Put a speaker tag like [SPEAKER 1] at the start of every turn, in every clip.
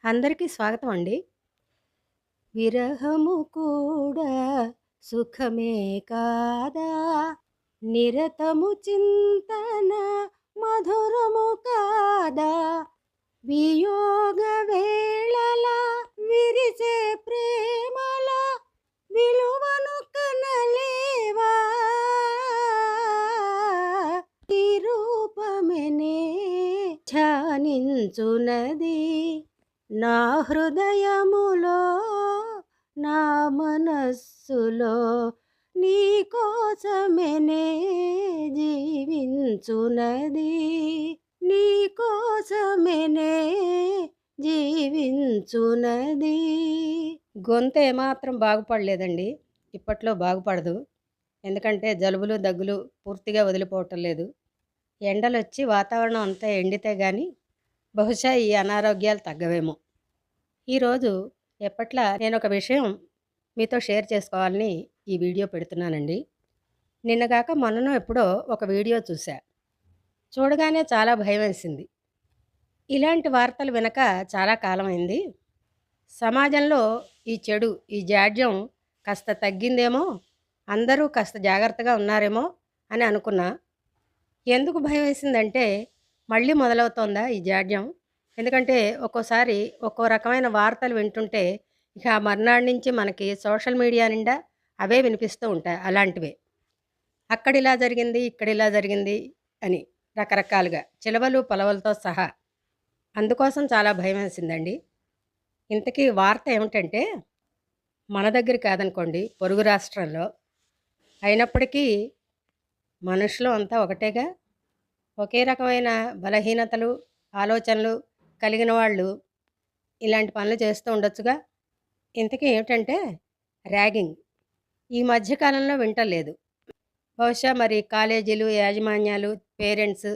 [SPEAKER 1] అందరికీ స్వాగతం అండి. విరహము కూడా సుఖమే కాదా, నిరతము చింతన మధురము కాదా, వియోగ వేళల విరిసే ప్రేమల విలువను కనలేవా, ఈ రూపమెనే ధ్యానించునది నా హృదయములో, నా మనస్సులో, నీ కోసమేనే జీవించునది, నీ కోసమేనే జీవించునది. గొంతు ఏమాత్రం బాగుపడలేదండి. ఇప్పట్లో బాగుపడదు. ఎందుకంటే జలుబులు, దగ్గులు పూర్తిగా వదిలిపోవటం లేదు. ఎండలొచ్చి వాతావరణం అంతా ఎండితే గాని బహుశా ఈ అనారోగ్యాలు తగ్గవేమో. ఈరోజు ఎప్పట్లా నేనొక విషయం మీతో షేర్ చేసుకోవాలని ఈ వీడియో పెడుతున్నానండి. నిన్నగాక మొన్ననో ఎప్పుడో ఒక వీడియో చూశా. చూడగానే చాలా భయమేసింది. ఇలాంటి వార్తలు వినక చాలా కాలమైంది. సమాజంలో ఈ చెడు, ఈ జాడ్యం కాస్త తగ్గిందేమో, అందరూ కాస్త జాగ్రత్తగా ఉన్నారేమో అని అనుకున్నా. ఎందుకు భయమేసిందంటే, మళ్ళీ మొదలవుతోందా ఈ జాడ్యం? ఎందుకంటే ఒక్కోసారి ఒక్కో రకమైన వార్తలు వింటుంటే ఇక ఆ మర్నాడు నుంచి మనకి సోషల్ మీడియా నిండా అవే వినిపిస్తూ ఉంటాయి అలాంటివే. అక్కడిలా జరిగింది, ఇక్కడిలా జరిగింది అని రకరకాలుగా చిలవలు, పలవలతో సహా. అందుకోసం చాలా భయమేసిందండి. ఇంతకీ వార్త ఏమిటంటే, మన దగ్గర కాదనుకోండి, పొరుగు రాష్ట్రంలో. అయినప్పటికీ మనుషులు అంతా ఒకటేగా. ఒకే రకమైన బలహీనతలు, ఆలోచనలు కలిగిన వాళ్ళు ఇలాంటి పనులు చేస్తూ ఉండొచ్చుగా. ఇంతకీ ఏమిటంటే ర్యాగింగ్. ఈ మధ్య కాలంలో వింటలేదు. బహుశా మరి కాలేజీలు, యాజమాన్యాలు, పేరెంట్స్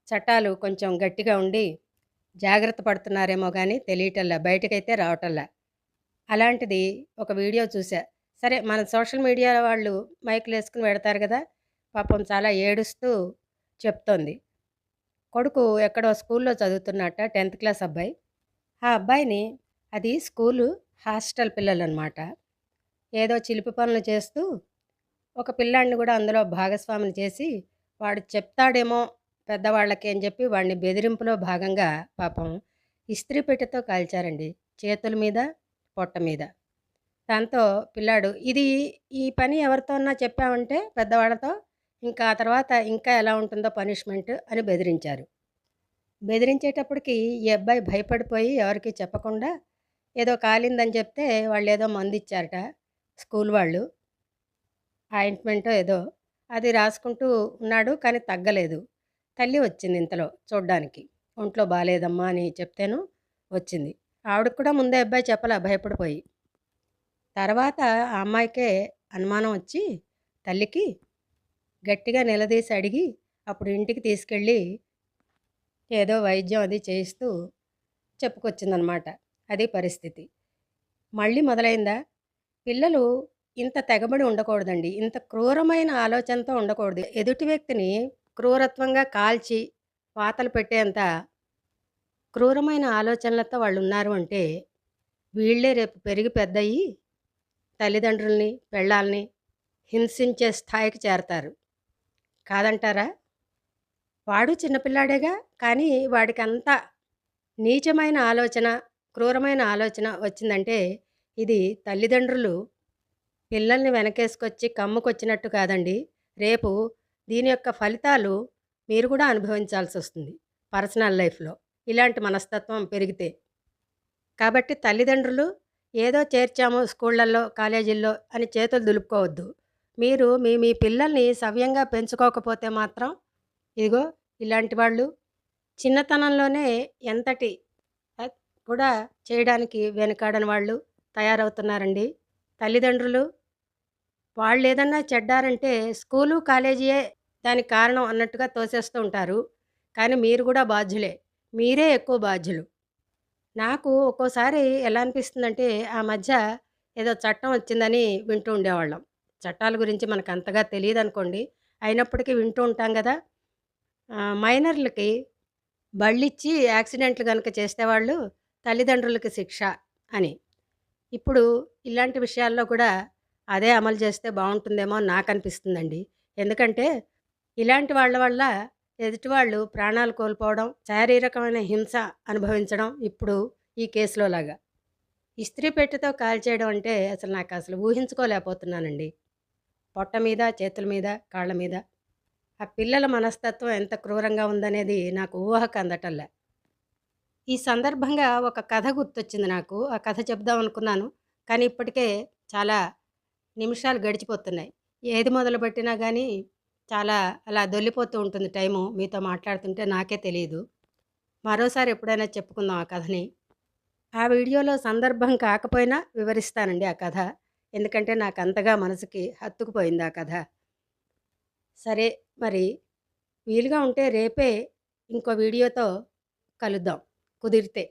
[SPEAKER 1] చట్టాలు కొంచెం గట్టిగా ఉండి జాగ్రత్త పడుతున్నారేమో కానీ తెలియటల్లా, బయటకైతే రావటల్లా. అలాంటిది ఒక వీడియో చూసా. సరే, మన సోషల్ మీడియా వాళ్ళు మైకులు వేసుకుని పెడతారు కదా. పాపం చాలా ఏడుస్తూ చెప్తోంది. కొడుకు ఎక్కడో స్కూల్లో చదువుతున్నట్ట, 10th క్లాస్ అబ్బాయి. ఆ అబ్బాయిని, అది స్కూలు హాస్టల్ పిల్లలన్నమాట, ఏదో చిలిపి పనులు చేస్తూ ఒక పిల్లాడిని కూడా అందులో భాగస్వామిని చేసి వాడు చెప్తాడేమో పెద్దవాళ్ళకి అని చెప్పి వాడిని బెదిరింపులో భాగంగా పాపం ఇస్త్రీ పెట్టెతో కాల్చారండి, చేతుల మీద, పొట్ట మీద. దాంతో పిల్లాడు, ఇది ఈ పని ఎవరితోన్నా చెప్పామంటే పెద్దవాళ్ళతో, ఇంకా ఆ తర్వాత ఇంకా ఎలా ఉంటుందో పనిష్మెంట్ అని బెదిరించారు. బెదిరించేటప్పటికి ఈ అబ్బాయి భయపడిపోయి ఎవరికీ చెప్పకుండా ఏదో కాలిందని చెప్తే వాళ్ళు ఏదో మందు ఇచ్చారట స్కూల్ వాళ్ళు, ఆయింట్మెంటో ఏదో. అది రాసుకుంటూ ఉన్నాడు, కానీ తగ్గలేదు. తల్లి వచ్చింది ఇంతలో చూడ్డానికి. ఒంట్లో బాగాలేదమ్మా అని చెప్తేను వచ్చింది. ఆవిడకు కూడా ముందే అబ్బాయి చెప్పలా, భయపడిపోయి. తర్వాత ఆ అమ్మాయికే అనుమానం వచ్చి తల్లికి గట్టిగా నిలదీసి అడిగి అప్పుడు ఇంటికి తీసుకెళ్ళి ఏదో వైద్యం అది చేయిస్తూ చెప్పుకొచ్చిందనమాట. అది పరిస్థితి. మళ్ళీ మొదలైందా? పిల్లలు ఇంత తెగబడి ఉండకూడదండి. ఇంత క్రూరమైన ఆలోచనతో ఉండకూడదు. ఎదుటి వ్యక్తిని క్రూరత్వంగా కాల్చి వాతలు పెట్టేంత క్రూరమైన ఆలోచనలతో వాళ్ళు ఉన్నారు అంటే, వీళ్ళే రేపు పెరిగి పెద్దయ్యి తల్లిదండ్రుల్ని, పెళ్ళాల్ని హింసించే స్థాయికి చేరతారు. కాదంటారా? వాడు చిన్నపిల్లాడేగా, కానీ వాడికంత నీచమైన ఆలోచన, క్రూరమైన ఆలోచన వచ్చిందంటే ఇది తల్లిదండ్రులు పిల్లల్ని వెనకేసుకొచ్చి కమ్ముకొచ్చినట్టు కాదండి. రేపు దీని యొక్క ఫలితాలు మీరు కూడా అనుభవించాల్సొస్తుంది పర్సనల్ లైఫ్‌లో, ఇలాంటి మనస్తత్వం పెరిగితే. కాబట్టి తల్లిదండ్రులు ఏదో చేర్చాము స్కూళ్ళల్లో, కాలేజీల్లో అని చేతులు దులుపుకోవద్దు. మీరు మీ మీ పిల్లల్ని సవ్యంగా పెంచుకోకపోతే మాత్రం ఇదిగో ఇలాంటి వాళ్ళు చిన్నతనంలోనే ఎంతటి ఆహ్, కూడా చేయడానికి వెనకాడని వాళ్ళు తయారవుతున్నారండి. తల్లిదండ్రులు వాళ్ళేదన్నా చెడ్డారంటే స్కూలు, కాలేజీయే దానికి కారణం అన్నట్టుగా తోసేస్తూ ఉంటారు. కానీ మీరు కూడా బాధ్యులే. మీరే ఎక్కువ బాధ్యులు. నాకు ఒక్కోసారి ఎలా అనిపిస్తుందంటే, ఆ మధ్య ఏదో చట్టం వచ్చిందని వింటూ ఉండేవాళ్ళం. చట్టాల గురించి మనకంతగా తెలీదనుకోండి. అయినప్పటికీ వింటూ ఉంటాం గదా. మైనర్లకి బళ్ళిచ్చి యాక్సిడెంట్లు గనక చేస్తే వాళ్ళు తల్లిదండ్రులకి శిక్ష అని. ఇప్పుడు ఇలాంటి విషయాల్లో కూడా అదే అమలు చేస్తే బావుంటుందేమో అని నాకనిపిస్తుందండి. ఎందుకంటే ఇలాంటి వాళ్ళ వల్ల ఎదుటివాళ్ళు ప్రాణాలు కోల్పోవడం, శారీరకమైన హింస అనుభవించడం ఇప్పుడు ఈ కేసులో లాగా. ఇస్త్రీ పెట్టెతో కాల్చేయడం అంటే అసలు నాకసలు ఊహించుకోలేకపోతున్నానండి. పొట్ట మీద, చేతుల మీద, కాళ్ళ మీద. ఆ పిల్లల మనస్తత్వం ఎంత క్రూరంగా ఉందనేది నాకు ఊహకు అందటంలే. ఈ సందర్భంగా ఒక కథ గుర్తొచ్చింది నాకు. ఆ కథ చెప్దామనుకున్నాను. కానీ ఇప్పటికే చాలా నిమిషాలు గడిచిపోతున్నాయి. ఏది మొదలుపెట్టినా గానీ చాలా అలా దొర్లిపోతూ ఉంటుంది టైము. మీతో మాట్లాడుతుంటే నాకే తెలీదు. మరోసారి ఎప్పుడైనా చెప్పుకుందాం ఆ కథని. ఆ వీడియోలో సందర్భం కాకపోయినా వివరిస్తానండి ఆ కథ. ఎందుకంటే నాకంతగా మనసుకి హత్తుకుపోయింది ఆ కథ. సరే మరి వీలుగా ఉంటే రేపే ఇంకో వీడియోతో కలుద్దాం కుదిరితే.